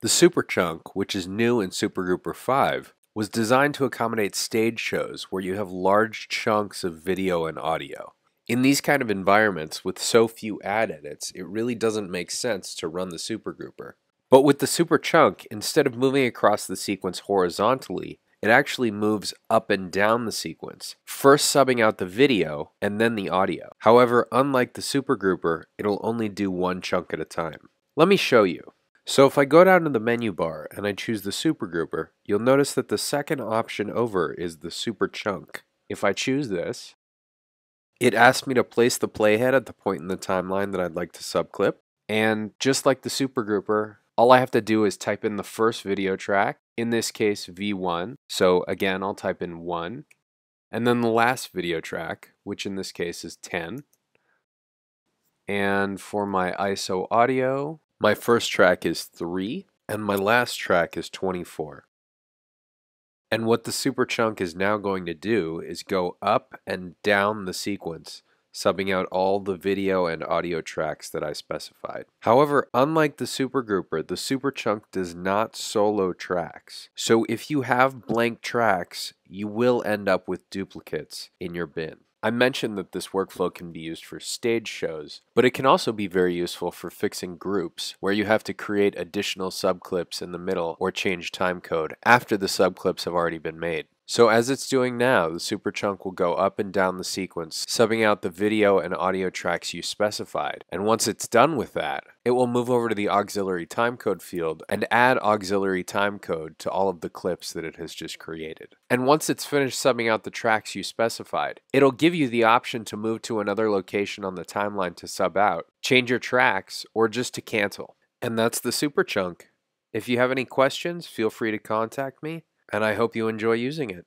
The Super Chunk, which is new in Super Grouper 5, was designed to accommodate stage shows where you have large chunks of video and audio. In these kind of environments with so few ad edits, it really doesn't make sense to run the Super Grouper. But with the Super Chunk, instead of moving across the sequence horizontally, it actually moves up and down the sequence, first subbing out the video and then the audio. However, unlike the Super Grouper, it'll only do one chunk at a time. Let me show you. So if I go down to the menu bar and I choose the Super Grouper, you'll notice that the second option over is the Super Chunk. If I choose this, it asks me to place the playhead at the point in the timeline that I'd like to subclip. And just like the Super Grouper, all I have to do is type in the first video track, in this case V1. So again, I'll type in 1. And then the last video track, which in this case is 10. And for my ISO audio, my first track is 3, and my last track is 24. And what the Super Chunk is now going to do is go up and down the sequence, subbing out all the video and audio tracks that I specified. However, unlike the Super Grouper, the Super Chunk does not solo tracks. So if you have blank tracks, you will end up with duplicates in your bin. I mentioned that this workflow can be used for stage shows, but it can also be very useful for fixing groups where you have to create additional subclips in the middle or change timecode after the subclips have already been made. So as it's doing now, the Super Chunk will go up and down the sequence, subbing out the video and audio tracks you specified. And once it's done with that, it will move over to the auxiliary timecode field and add auxiliary timecode to all of the clips that it has just created. And once it's finished subbing out the tracks you specified, it'll give you the option to move to another location on the timeline to sub out, change your tracks, or just to cancel. And that's the Super Chunk. If you have any questions, feel free to contact me, and I hope you enjoy using it.